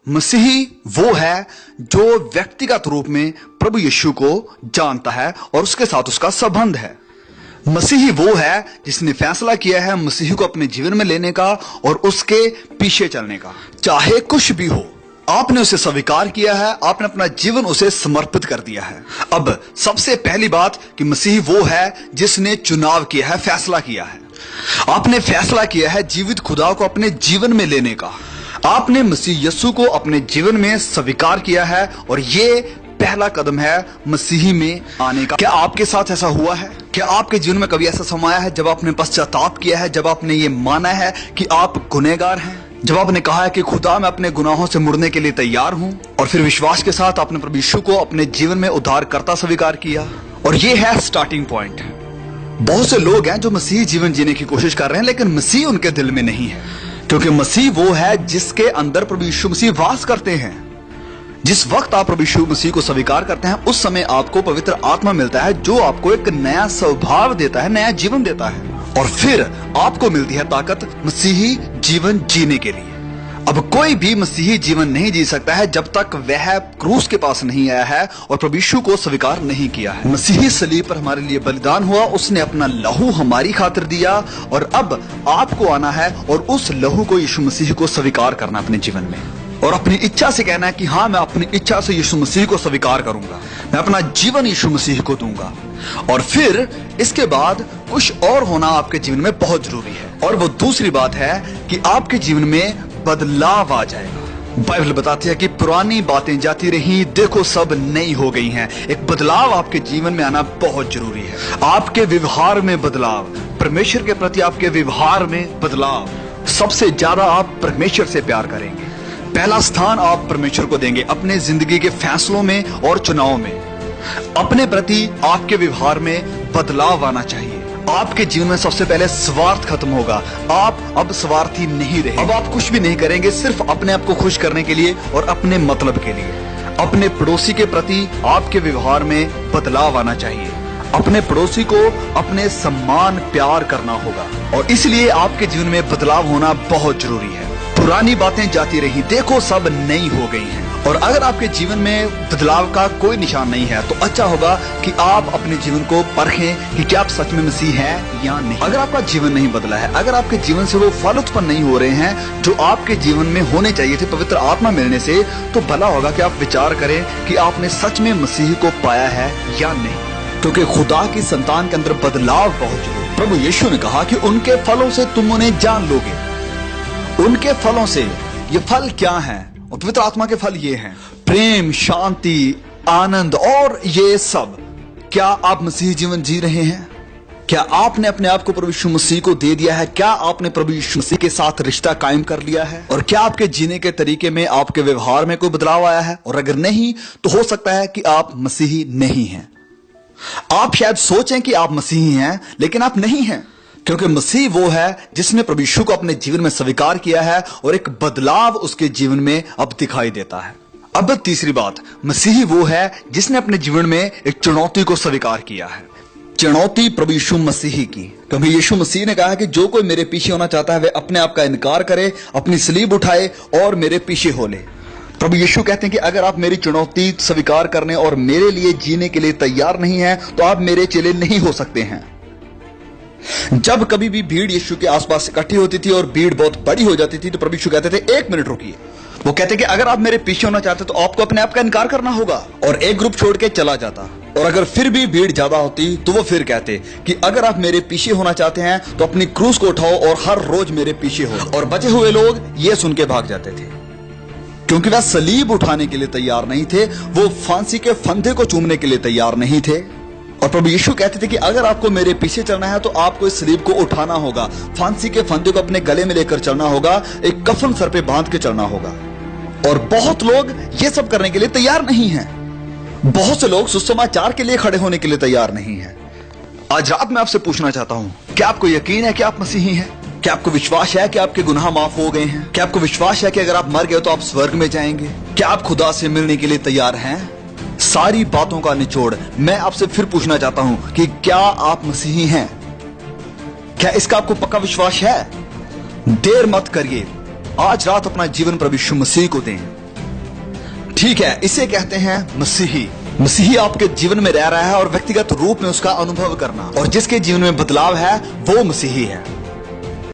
मसीही वो है जो व्यक्तिगत रूप में प्रभु यीशु को जानता है और उसके साथ उसका संबंध है। मसीही वो है जिसने फैसला किया है मसीही को अपने जीवन में लेने का और उसके पीछे चलने का, चाहे कुछ भी हो। आपने उसे स्वीकार किया है, आपने अपना जीवन उसे समर्पित कर दिया है। अब सबसे पहली बात कि मसीही वो है जिसने चुनाव किया है, फैसला किया है। आपने फैसला किया है जीवित खुदा को अपने जीवन में लेने का। आपने मसीह यीशु को अपने जीवन में स्वीकार किया है और ये पहला कदम है मसीही में आने का। क्या आपके साथ ऐसा हुआ है? क्या आपके जीवन में कभी ऐसा समय आया है जब आपने पश्चाताप किया है, जब आपने ये माना है कि आप गुनहगार हैं, जब आपने कहा है कि खुदा मैं अपने गुनाहों से मुड़ने के लिए तैयार हूं, और फिर विश्वास के साथ आपने प्रभु यीशु को अपने जीवन में उद्धारकर्ता स्वीकार किया? और ये है स्टार्टिंग पॉइंट। बहुत से लोग हैं जो मसीही जीवन जीने की कोशिश कर रहे हैं, लेकिन मसीह उनके दिल में नहीं है, क्योंकि मसीह वो है जिसके अंदर प्रभु यीशु मसीह वास करते हैं। जिस वक्त आप प्रभु यीशु मसीह को स्वीकार करते हैं, उस समय आपको पवित्र आत्मा मिलता है जो आपको एक नया स्वभाव देता है, नया जीवन देता है, और फिर आपको मिलती है ताकत मसीही जीवन जीने के लिए। अब कोई भी मसीही जीवन नहीं जी सकता है जब तक वह क्रूस के पास नहीं आया है और प्रभु यीशु को स्वीकार नहीं किया है। मसीही सलीब पर हमारे लिए बलिदान हुआ, उसने अपना लहू हमारी खातिर दिया, और अब आपको आना है और उस लहू को यीशु मसीह को स्वीकार करना अपने जीवन में, और अपनी इच्छा से कहना है कि हाँ, मैं अपनी इच्छा से यीशु मसीह को स्वीकार करूंगा, मैं अपना जीवन यीशु मसीह को दूंगा। और फिर इसके बाद कुछ और होना आपके जीवन में बहुत जरूरी है, और वो दूसरी बात है कि आपके जीवन में बदलाव आ जाएगा। बाइबल बताती है कि पुरानी बातें जाती रही, देखो सब नई हो गई हैं। एक बदलाव आपके जीवन में आना बहुत जरूरी है। आपके व्यवहार में बदलाव, परमेश्वर के प्रति आपके व्यवहार में बदलाव। सबसे ज्यादा आप परमेश्वर से प्यार करेंगे, पहला स्थान आप परमेश्वर को देंगे अपने जिंदगी के फैसलों में और चुनाव में। अपने प्रति आपके व्यवहार में बदलाव आना चाहिए। आपके जीवन में सबसे पहले स्वार्थ खत्म होगा। आप अब स्वार्थी नहीं रहे। अब आप कुछ भी नहीं करेंगे सिर्फ अपने आप को खुश करने के लिए और अपने मतलब के लिए। अपने पड़ोसी के प्रति आपके व्यवहार में बदलाव आना चाहिए। अपने पड़ोसी को अपने सम्मान प्यार करना होगा, और इसलिए आपके जीवन में बदलाव होना बहुत जरूरी है। पुरानी बातें जाती रही, देखो सब नई हो गई हैं। और अगर आपके जीवन में बदलाव का कोई निशान नहीं है तो अच्छा होगा कि आप अपने जीवन को परखें कि क्या आप सच में मसीह हैं या नहीं। अगर आपका जीवन नहीं बदला है, अगर आपके जीवन से वो फल उत्पन्न नहीं हो रहे हैं जो आपके जीवन में होने चाहिए थे पवित्र आत्मा मिलने से, तो भला होगा कि आप विचार करें कि आपने सच में मसीह को पाया है या नहीं, क्योंकि खुदा की संतान के अंदर बदलाव बहुत जरूरी है। प्रभु यीशु ने कहा कि उनके फलों से तुम उन्हें जान लोगे। उनके फलों से, ये फल क्या हैं? और पवित्र आत्मा के फल ये हैं, प्रेम, शांति, आनंद और ये सब। क्या आप मसीह जीवन जी रहे हैं? क्या आपने अपने आप को प्रभु यीशु मसीह को दे दिया है? क्या आपने प्रभु यीशु मसीह के साथ रिश्ता कायम कर लिया है? और क्या आपके जीने के तरीके में, आपके व्यवहार में कोई बदलाव आया है? और अगर नहीं, तो हो सकता है कि आप मसीही नहीं हैं। आप शायद सोचें कि आप मसीही हैं, लेकिन आप नहीं हैं, क्योंकि मसीह वो है जिसने प्रभु यीशु को अपने जीवन में स्वीकार किया है और एक बदलाव उसके जीवन में अब दिखाई देता है। अब तीसरी बात, मसीह वो है जिसने अपने जीवन में एक चुनौती को स्वीकार किया है। चुनौती प्रभु यीशु मसीह की, क्योंकि यीशु मसीह ने कहा है कि जो कोई मेरे पीछे होना चाहता है वह अपने आप का इनकार करे, अपनी सलीब उठाए और मेरे पीछे हो ले। प्रभु यीशु कहते हैं कि अगर आप मेरी चुनौती स्वीकार करने और मेरे लिए जीने के लिए तैयार नहीं है तो आप मेरे चेले नहीं हो सकते हैं। जब कभी भी भीड़ यीशु के आसपास इकट्ठी होती थी और भीड़ बहुत बड़ी हो जाती थी, तो प्रभु यीशु कहते थे, एक मिनट रुकिए। वो कहते कि अगर आप मेरे पीछे होना चाहते तो आपको अपने आप का इनकार करना होगा, और एक ग्रुप छोड़ के चला जाता। और अगर फिर भी भीड़ ज्यादा होती तो वो फिर कहते कि अगर आप मेरे पीछे होना चाहते हैं तो अपनी क्रूस को उठाओ और हर रोज मेरे पीछे हो। और बचे हुए लोग ये सुन के भाग जाते थे, क्योंकि वह सलीब उठाने के लिए तैयार नहीं थे, वो फांसी के फंदे को चूमने के लिए तैयार नहीं थे। और प्रभु यीशु कहते थे कि अगर आपको मेरे पीछे चलना है तो आपको इस सलीब को उठाना होगा, फांसी के फंदे को अपने गले में लेकर चलना होगा, एक कफन सर पे बांध के चलना होगा। और बहुत लोग ये सब करने के लिए तैयार नहीं हैं। बहुत से लोग सुसमाचार के लिए खड़े होने के लिए तैयार नहीं हैं। आज रात मैं आपसे पूछना चाहता हूं, क्या आपको यकीन है कि आप मसीही हैं? क्या आपको विश्वास है कि आपके गुनाह माफ हो गए हैं? क्या आपको विश्वास है कि अगर आप मर गए तो आप स्वर्ग में जाएंगे? क्या आप खुदा से मिलने के लिए तैयार हैं? सारी बातों का निचोड़ मैं आपसे फिर पूछना चाहता हूं कि क्या आप मसीही हैं? क्या इसका आपको पक्का विश्वास है? देर मत करिए, आज रात अपना जीवन प्रभु यीशु मसीह को दें। ठीक है, इसे कहते हैं मसीही। मसीही आपके जीवन में रह रहा है और व्यक्तिगत रूप में उसका अनुभव करना, और जिसके जीवन में बदलाव है वो मसीही है।